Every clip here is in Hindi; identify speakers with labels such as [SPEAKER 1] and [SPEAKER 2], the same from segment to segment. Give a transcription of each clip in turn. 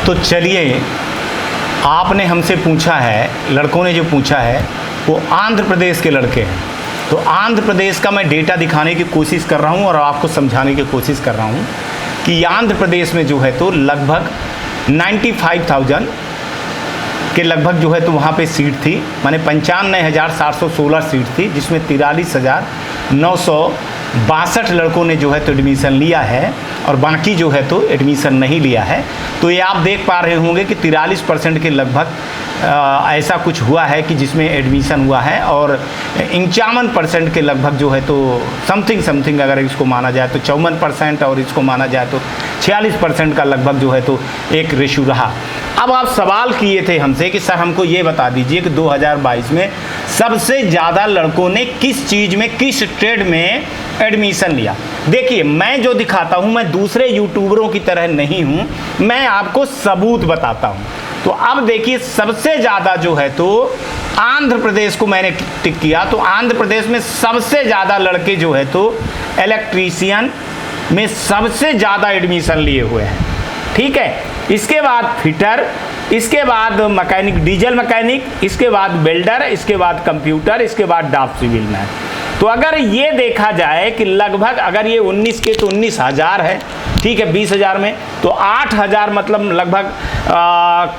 [SPEAKER 1] तो चलिए, आपने हमसे पूछा है, लड़कों ने जो पूछा है वो आंध्र प्रदेश के लड़के हैं। तो आंध्र प्रदेश का मैं डेटा दिखाने की कोशिश कर रहा हूँ और आपको समझाने की कोशिश कर रहा हूँ कि आंध्र प्रदेश में जो है तो लगभग 95,000 के लगभग जो है तो वहाँ पे सीट थी, माने 95,716 सीट थी, जिसमें 43,962 लड़कों ने जो है तो एडमिशन लिया है और बाकी जो है तो एडमिशन नहीं लिया है। तो ये आप देख पा रहे होंगे कि 43% के लगभग ऐसा कुछ हुआ है कि जिसमें एडमिशन हुआ है और 51% के लगभग जो है तो समथिंग अगर इसको माना जाए तो 54% और इसको माना जाए तो 46% का लगभग जो है तो एक रेशो रहा। अब आप सवाल किए थे हमसे कि सर हमको ये बता दीजिए कि 2022 में सबसे ज़्यादा लड़कों ने किस चीज़ में, किस ट्रेड में एडमिशन लिया। देखिए, मैं जो दिखाता हूँ मैं दूसरे यूट्यूबरों की तरह नहीं हूँ, मैं आपको सबूत बताता हूँ। तो अब देखिए, सबसे ज़्यादा जो है तो आंध्र प्रदेश को मैंने टिक किया, तो आंध्र प्रदेश में सबसे ज़्यादा लड़के जो है तो इलेक्ट्रीशियन में सबसे ज़्यादा एडमिशन लिए हुए हैं, ठीक है। इसके बाद फिटर, इसके बाद मैकेनिक, डीजल मैकेनिक, इसके बाद वेल्डर, इसके बाद कंप्यूटर, इसके बाद ड्राफ्ट सिविल मैन। तो अगर ये देखा जाए कि लगभग अगर ये 19 के तो 19,000 है, ठीक है, 20,000 में तो 8,000 मतलब लगभग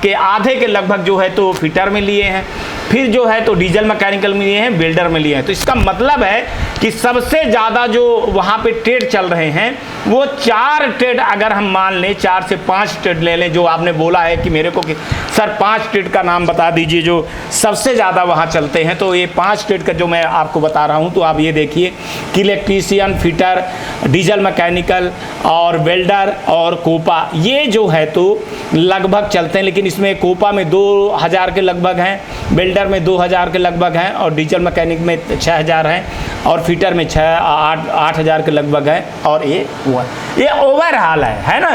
[SPEAKER 1] के आधे के लगभग जो है तो फिटर में लिए हैं, फिर जो है तो डीजल मैकेनिकल में लिए हैं, वेल्डर में लिए हैं। तो इसका मतलब है कि सबसे ज़्यादा जो वहाँ पे ट्रेड चल रहे हैं वो 4 ट्रेड, अगर हम मान लें 4 से 5 ट्रेड ले लें, जो आपने बोला है कि मेरे को कि सर 5 ट्रेड का नाम बता दीजिए जो सबसे ज़्यादा वहाँ चलते हैं। तो ये 5 ट्रेड का जो मैं आपको बता रहा हूँ, तो आप ये देखिए कि इलेक्ट्रीशियन, फिटर, डीजल मैकेनिकल और वेल्डर और कोपा, ये जो है तो लगभग चलते हैं। लेकिन इसमें कोपा में 2,000 के लगभग हैं, वेल्डर में 2,000 के लगभग हैं और डीजल मैकेनिक में 6,000 हैं और फिटर में 8,000 के लगभग है। और ये ओवरऑल है ना।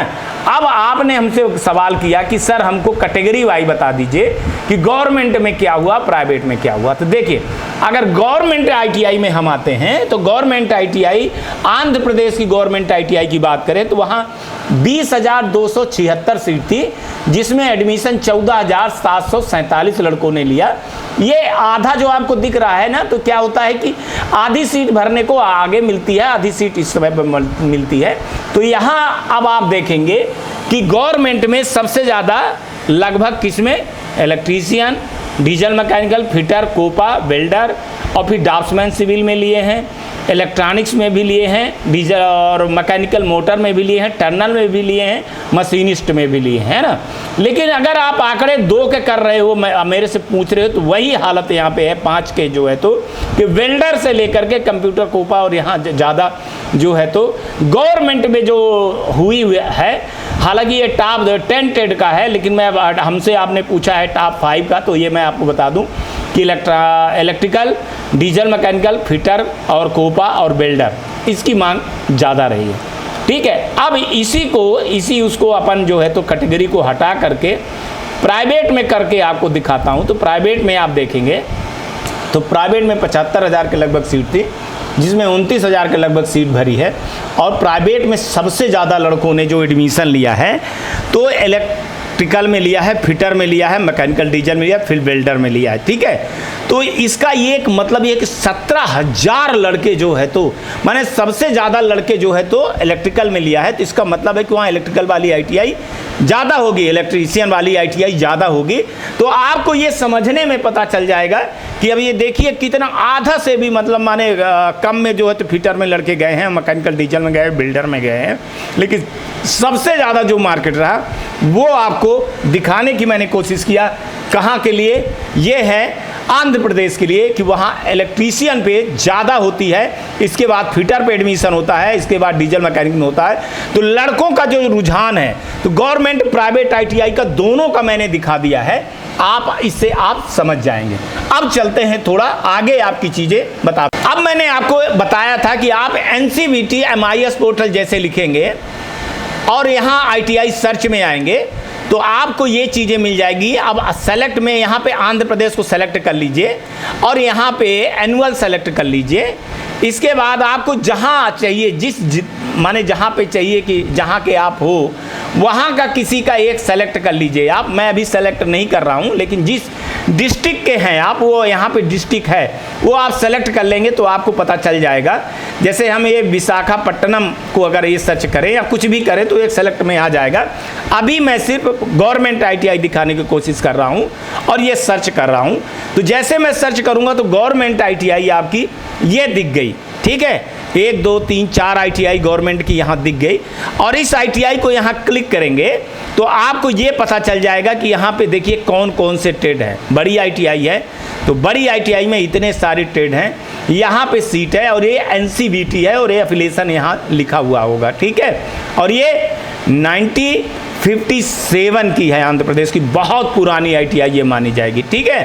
[SPEAKER 1] अब आपने हमसे सवाल किया कि सर हमको कैटेगरी वाइज बता दीजिए कि गवर्नमेंट में क्या हुआ, प्राइवेट में क्या हुआ। तो देखिए, अगर गवर्नमेंट आईटीआई में हम आते हैं तो गवर्नमेंट आईटीआई, आंध्र प्रदेश की गवर्नमेंट आईटीआई की बात करें तो वहाँ 20,276 सीट थी, जिसमें एडमिशन 14,747 लड़कों ने लिया। ये आधा जो आपको दिख रहा है ना, तो क्या होता है कि आधी सीट भरने को आगे मिलती है, आधी सीट इस समय पर मिलती है। तो यहाँ अब आप देखेंगे कि गवर्नमेंट में सबसे ज़्यादा लगभग किसमें, electrician, diesel mechanical, fitter, COPA, welder और फिर ड्राफ्ट्समैन सिविल में लिए हैं, इलेक्ट्रॉनिक्स में भी लिए हैं, डीजल और मैकेनिकल मोटर में भी लिए हैं, टर्नल में भी लिए हैं, मशीनिस्ट में भी लिए हैं ना। लेकिन अगर आप आंकड़े 2 के कर रहे हो, मेरे से पूछ रहे हो, तो वही हालत यहाँ पे है 5 के जो है तो कि वेल्डर से लेकर के कंप्यूटर, कोपा और यहाँ ज़्यादा जो है तो गवर्नमेंट में जो हुई है। हालांकि ये टॉप 10 ट्रेड का है, लेकिन मैं हमसे आपने पूछा है टॉप 5 का, तो ये मैं आपको बता दूं कि इलेक्ट्रिकल, डीजल मैकेनिकल, फिटर और कोपा और वेल्डर, इसकी मांग ज़्यादा रही है, ठीक है। अब इसी उसको अपन जो है तो कैटेगरी को हटा करके प्राइवेट में करके आपको दिखाता हूँ। तो प्राइवेट में आप देखेंगे तो प्राइवेट में 75,000 के लगभग सीट थी, जिसमें 29,000 के लगभग सीट भरी है। और प्राइवेट में सबसे ज़्यादा लड़कों ने जो एडमिशन लिया है तो इलेक्ट्रिकल में लिया है, फिटर में लिया है, मैकेनिकल डीजल में लिया है, फिर वेल्डर में लिया है, ठीक है। तो इसका ये एक मतलब ये कि 17,000 लड़के जो है तो माने सबसे ज़्यादा लड़के जो है तो इलेक्ट्रिकल में लिया है। तो इसका मतलब है कि वहाँ इलेक्ट्रिकल वाली आईटीआई ज़्यादा होगी, इलेक्ट्रीशियन वाली आईटीआई ज़्यादा होगी। तो आपको ये समझने में पता चल जाएगा कि अब ये देखिए कितना आधा से भी मतलब माने कम में जो है तो फिटर में लड़के गए हैं, मैकेनिकल डीजल में गए, बिल्डर में गए हैं। लेकिन सबसे ज़्यादा जो मार्केट रहा वो आपको दिखाने की मैंने कोशिश किया। कहाँ के लिए? ये है आंध्र प्रदेश के लिए कि वहाँ इलेक्ट्रीशियन पे ज़्यादा होती है, इसके बाद फिटर पे एडमिशन होता है, इसके बाद डीजल मैकेनिक में होता है। तो लड़कों का जो रुझान है तो गवर्नमेंट प्राइवेट आईटीआई का दोनों का मैंने दिखा दिया है, आप इससे आप समझ जाएंगे। अब चलते हैं थोड़ा आगे आपकी चीज़ें बता। अब मैंने आपको बताया था कि आप NCVT MIS पोर्टल जैसे लिखेंगे और यहाँ ITI सर्च में आएंगे तो आपको ये चीज़ें मिल जाएगी। अब सेलेक्ट में यहाँ पे आंध्र प्रदेश को सेलेक्ट कर लीजिए और यहाँ पे एनुअल सेलेक्ट कर लीजिए। इसके बाद आपको जहाँ चाहिए माने जहाँ पे चाहिए कि जहाँ के आप हो वहाँ का किसी का एक सेलेक्ट कर लीजिए आप। मैं अभी सेलेक्ट नहीं कर रहा हूँ, लेकिन जिस डिस्ट्रिक्ट के हैं आप, वो यहाँ पे डिस्ट्रिक्ट है वो आप सेलेक्ट कर लेंगे तो आपको पता चल जाएगा। जैसे हम ये विशाखापट्टनम को अगर ये सर्च करें या कुछ भी करें तो एक सेलेक्ट में आ जाएगा। अभी मैं सिर्फ गवर्नमेंट ITI दिखाने की कोशिश कर रहा हूँ और ये सर्च कर रहा हूँ। तो जैसे मैं सर्च करूँगा तो गवर्नमेंट ITI आपकी ये दिख गई, ठीक है। 1 2 3 4 ITI गवर्नमेंट की यहाँ दिख गई, और इस ITI को यहाँ क्लिक करेंगे तो आपको ये पता चल जाएगा कि यहाँ पे देखिए कौन कौन से ट्रेड हैं। बड़ी ITI है तो बड़ी ITI में इतने सारे ट्रेड हैं, यहाँ पे सीट है और ये NCVT है और ये एफिलिएशन यहाँ लिखा हुआ होगा, ठीक है। और ये 1957 की है, आंध्र प्रदेश की बहुत पुरानी ITI ये मानी जाएगी, ठीक है।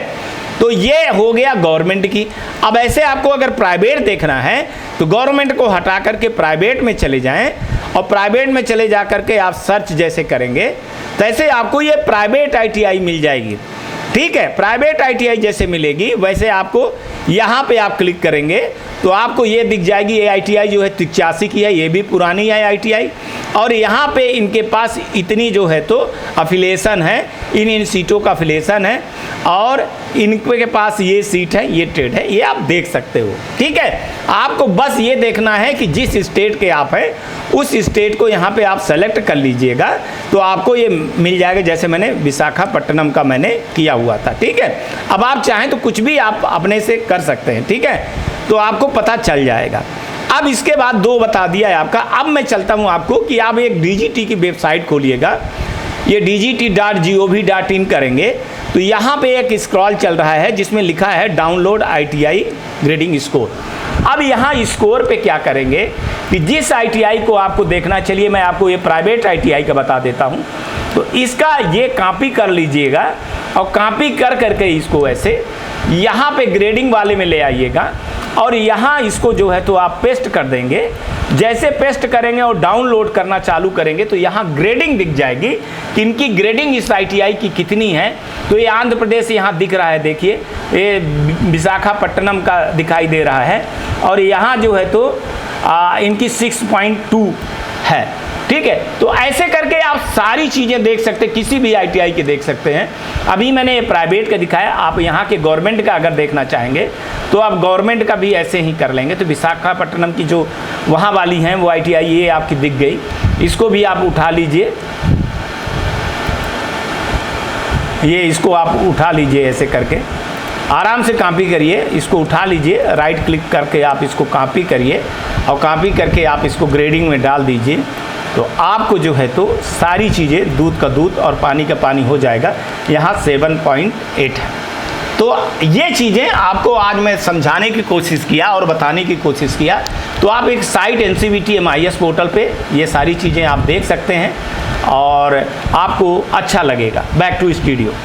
[SPEAKER 1] तो ये हो गया गवर्नमेंट की। अब ऐसे आपको अगर प्राइवेट देखना है तो गवर्नमेंट को हटा करके प्राइवेट में चले जाएं, और प्राइवेट में चले जा करके आप सर्च जैसे करेंगे तैसे आपको ये प्राइवेट ITI मिल जाएगी, ठीक है। प्राइवेट ITI जैसे मिलेगी वैसे आपको यहाँ पे आप क्लिक करेंगे तो आपको ये दिख जाएगी। ये ITI जो है 83 की है, ये भी पुरानी है ITI, और यहाँ पे इनके पास इतनी जो है तो अफिलिएशन है, इन सीटों का अफिलिएशन है, और इनके पास ये सीट है, ये ट्रेड है, ये आप देख सकते हो, ठीक है। आपको बस ये देखना है कि जिस स्टेट के आप हैं उस स्टेट को यहाँ पे आप सेलेक्ट कर लीजिएगा तो आपको ये मिल जाएगा। जैसे मैंने विशाखापट्टनम का मैंने किया हुआ था, ठीक है। अब आप चाहें तो कुछ भी आप अपने से कर सकते हैं, ठीक है, तो आपको पता चल जाएगा। अब इसके बाद 2 बता दिया है आपका। अब मैं चलता हूँ आपको कि आप एक DGT की वेबसाइट खोलिएगा। ये dgt.gov.in करेंगे तो यहाँ पे एक स्क्रॉल चल रहा है जिसमें लिखा है डाउनलोड ITI ग्रेडिंग स्कोर। अब यहाँ स्कोर पे क्या करेंगे कि जिस ITI को आपको देखना, चलिए मैं आपको ये प्राइवेट ITI का बता देता हूँ। तो इसका ये कॉपी कर लीजिएगा और कॉपी कर करके इसको ऐसे यहाँ पे ग्रेडिंग वाले में ले आइएगा, और यहाँ इसको जो है तो आप पेस्ट कर देंगे। जैसे पेस्ट करेंगे और डाउनलोड करना चालू करेंगे तो यहाँ ग्रेडिंग दिख जाएगी कि इनकी ग्रेडिंग इस ITI की कितनी है। तो ये आंध्र प्रदेश यहाँ दिख रहा है, देखिए ये विशाखापट्टनम का दिखाई दे रहा है, और यहाँ जो है तो इनकी 6.2 है, ठीक है। तो ऐसे करके आप सारी चीज़ें देख सकते हैं, किसी भी ITI के देख सकते हैं। अभी मैंने प्राइवेट का दिखाया, आप यहाँ के गवर्नमेंट का अगर देखना चाहेंगे तो आप गवर्नमेंट का भी ऐसे ही कर लेंगे। तो विशाखापट्टनम की जो वहाँ वाली हैं वो ITI ये आपकी दिख गई, इसको भी आप उठा लीजिए, ये इसको आप उठा लीजिए, ऐसे करके आराम से कॉपी करिए, इसको उठा लीजिए, राइट क्लिक करके आप इसको कॉपी करिए और कॉपी करके आप इसको ग्रेडिंग में डाल दीजिए। तो आपको जो है तो सारी चीज़ें दूध का दूध और पानी का पानी हो जाएगा। यहाँ 7.8 है। तो ये चीज़ें आपको आज मैं समझाने की कोशिश किया और बताने की कोशिश किया। तो आप एक साइट NCVT MIS पोर्टल पे ये सारी चीज़ें आप देख सकते हैं और आपको अच्छा लगेगा। Back to studio.